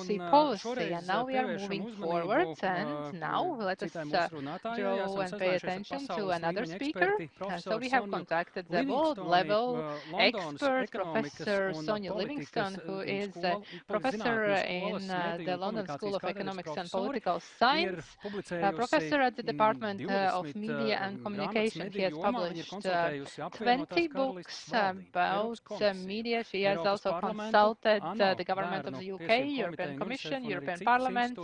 literacy policy. And now we are moving forward, and now let us go and pay attention to another speaker. So we have contacted the world-level expert, Professor Sonia Livingstone, who is a professor in the London School of Economics and Political Science, professor at the Department of Media and Communication. He has published 20 books about media. She has also consulted the government of the UK, European Commission, European Parliament,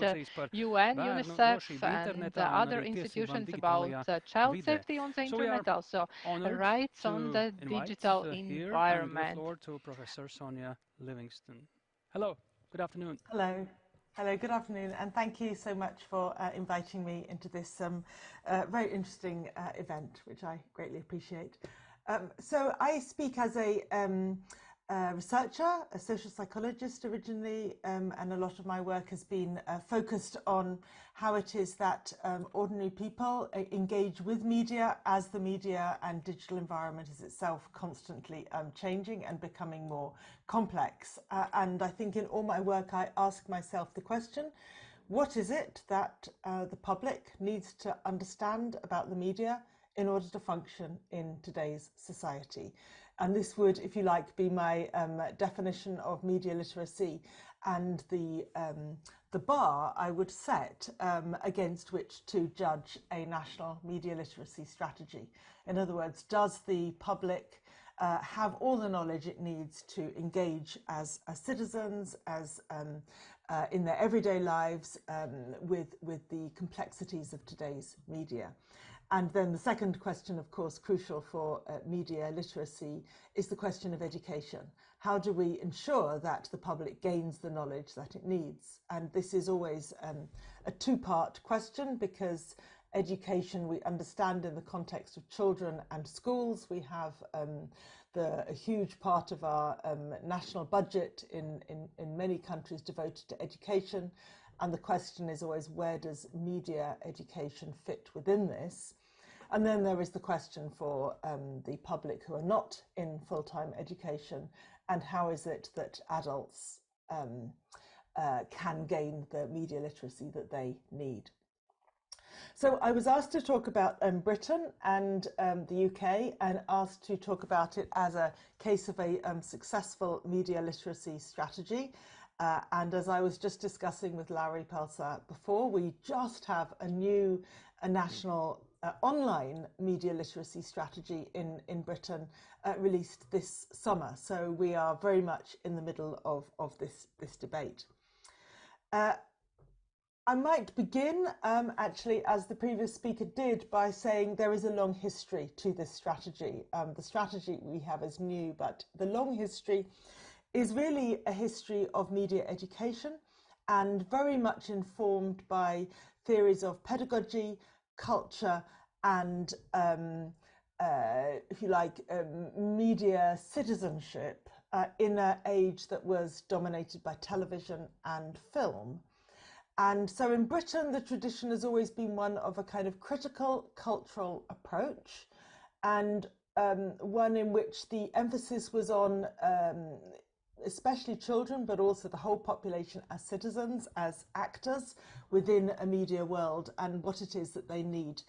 UN, UNICEF, and other institutions about child safety on the internet, also rights on the digital environment. Floor to Professor Sonia Livingstone. Hello, good afternoon. Hello. Hello, good afternoon, and thank you so much for inviting me into this very interesting event, which I greatly appreciate. So I speak as a researcher, a social psychologist originally, and a lot of my work has been focused on how it is that ordinary people engage with media as the media and digital environment is itself constantly changing and becoming more complex. And I think in all my work I ask myself the question, what is it that the public needs to understand about the media in order to function in today's society? And this would, if you like, be my definition of media literacy and the bar I would set against which to judge a national media literacy strategy. In other words, does the public have all the knowledge it needs to engage as citizens, as in their everyday lives with the complexities of today's media? And then the second question, of course, crucial for media literacy is the question of education. How do we ensure that the public gains the knowledge that it needs? And this is always a two-part question, because education we understand in the context of children and schools. We have a huge part of our national budget in many countries devoted to education. And the question is always, where does media education fit within this? And then there is the question for the public who are not in full-time education, and how is it that adults can gain the media literacy that they need? So I was asked to talk about Britain and the UK, and asked to talk about it as a case of a successful media literacy strategy. And as I was just discussing with Larry Pelser before, we just have a national online media literacy strategy in Britain released this summer. So we are very much in the middle of this debate. I might begin, actually, as the previous speaker did, by saying there is a long history to this strategy. The strategy we have is new, but the long history is really a history of media education, and very much informed by theories of pedagogy, culture, and, if you like, media citizenship in an age that was dominated by television and film. And so in Britain, the tradition has always been one of a kind of critical cultural approach, and one in which the emphasis was on especially children, but also the whole population as citizens, as actors within a media world, and what it is that they need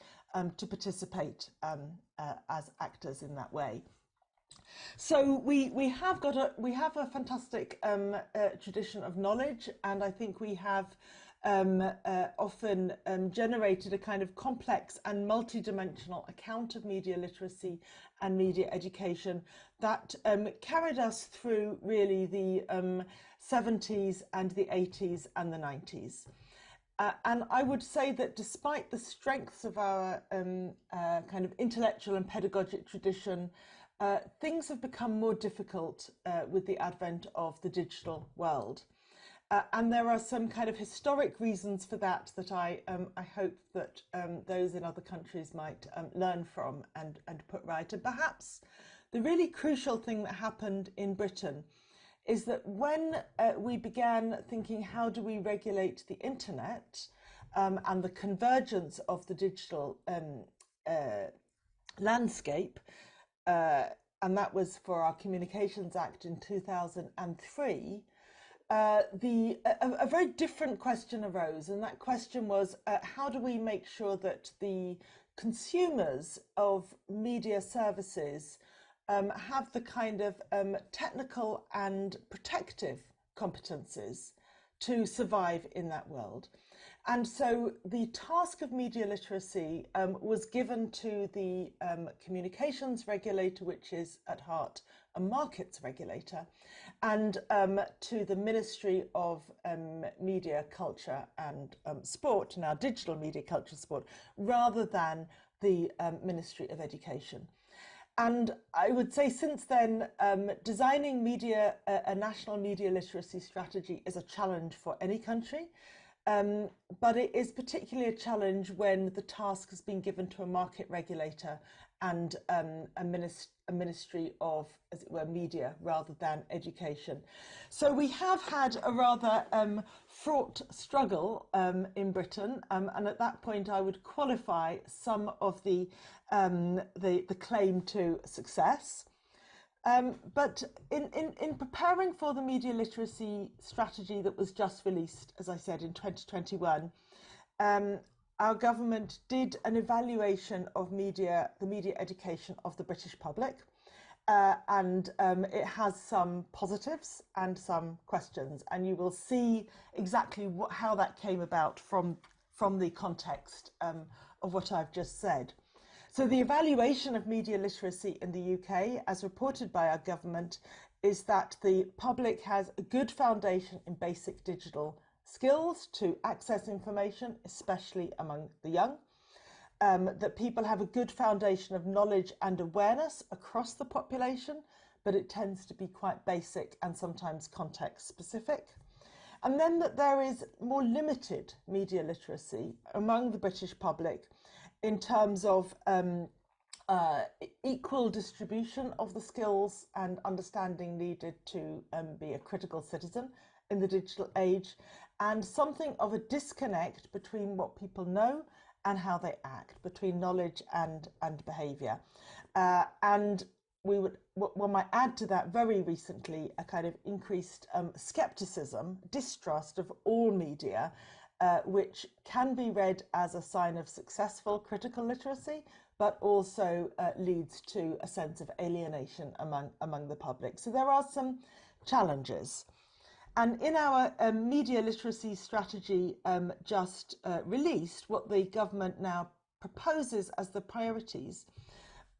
to participate as actors in that way. So we have a fantastic tradition of knowledge, and I think we have often generated a kind of complex and multidimensional account of media literacy and media education that carried us through really the 70s and the 80s and the 90s. And I would say that despite the strengths of our kind of intellectual and pedagogic tradition, things have become more difficult with the advent of the digital world. And there are some kind of historic reasons for that I hope that those in other countries might learn from and put right. And perhaps the really crucial thing that happened in Britain is that when we began thinking, how do we regulate the internet and the convergence of the digital landscape, and that was for our Communications Act in 2003, a very different question arose, and that question was, how do we make sure that the consumers of media services have the kind of technical and protective competencies to survive in that world? And so the task of media literacy was given to the communications regulator, which is at heart a markets regulator, and to the Ministry of Media, Culture and Sport, now Digital Media, Culture, Sport, rather than the Ministry of Education. And I would say since then, designing a national media literacy strategy is a challenge for any country. But it is particularly a challenge when the task has been given to a market regulator and a ministry of, as it were, media rather than education. So we have had a rather fraught struggle in Britain, and at that point I would qualify some of the claim to success. But in preparing for the media literacy strategy that was just released, as I said, in 2021, our government did an evaluation of the media education of the British public, and it has some positives and some questions, and you will see exactly how that came about from the context of what I've just said. So the evaluation of media literacy in the UK, as reported by our government, is that the public has a good foundation in basic digital skills to access information, especially among the young, that people have a good foundation of knowledge and awareness across the population, but it tends to be quite basic and sometimes context specific. And then that there is more limited media literacy among the British public in terms of equal distribution of the skills and understanding needed to be a critical citizen in the digital age, and something of a disconnect between what people know and how they act, between knowledge and behaviour. And one might add to that very recently a kind of increased scepticism, distrust of all media, which can be read as a sign of successful critical literacy, but also leads to a sense of alienation among the public. So there are some challenges. And in our media literacy strategy just released, what the government now proposes as the priorities,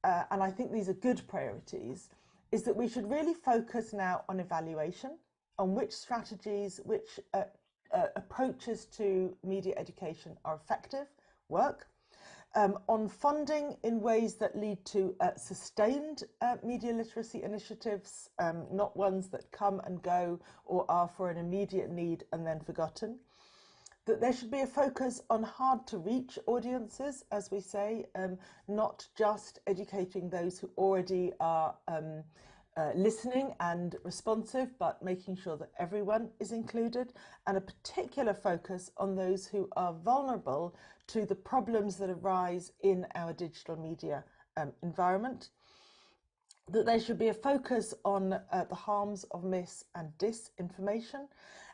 and I think these are good priorities, is that we should really focus now on evaluation, on which strategies, which approaches to media education are effective, work, on funding in ways that lead to sustained media literacy initiatives, not ones that come and go or are for an immediate need and then forgotten. That there should be a focus on hard to reach audiences, as we say, not just educating those who already are listening and responsive, but making sure that everyone is included, and a particular focus on those who are vulnerable to the problems that arise in our digital media environment. That there should be a focus on the harms of mis and disinformation,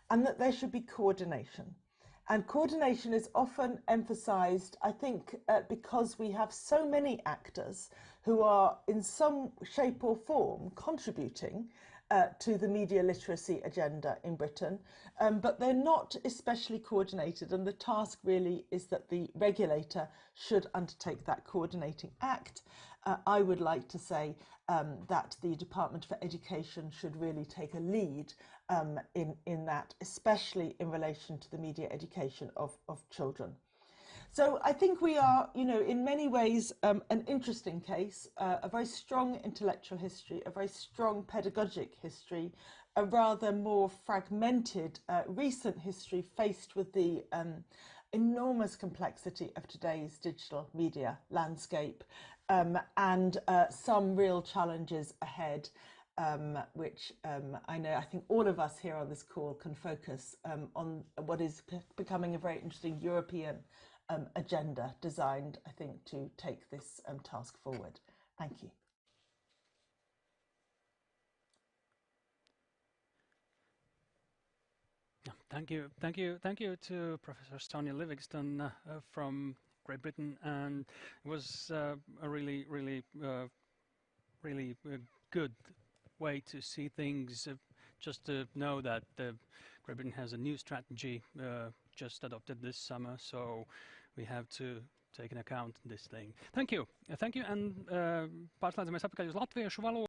and that there should be coordination. And coordination is often emphasised, I think, because we have so many actors who are in some shape or form contributing to the media literacy agenda in Britain, but they're not especially coordinated, and the task really is that the regulator should undertake that coordinating act. I would like to say that the Department for Education should really take a lead in that, especially in relation to the media education of children. So I think we are, in many ways, an interesting case, a very strong intellectual history, a very strong pedagogic history, a rather more fragmented recent history faced with the enormous complexity of today's digital media landscape, and some real challenges ahead, which I think all of us here on this call can focus on what is becoming a very interesting European agenda designed, I think, to take this task forward. Thank you. Thank you to Professor Sonia Livingstone from Great Britain, and it was a really good way to see things. Just to know that Great Britain has a new strategy just adopted this summer, so we have to take into account this thing. Thank you, and pārslēdzamies atpakaļ uz latviešu valodu.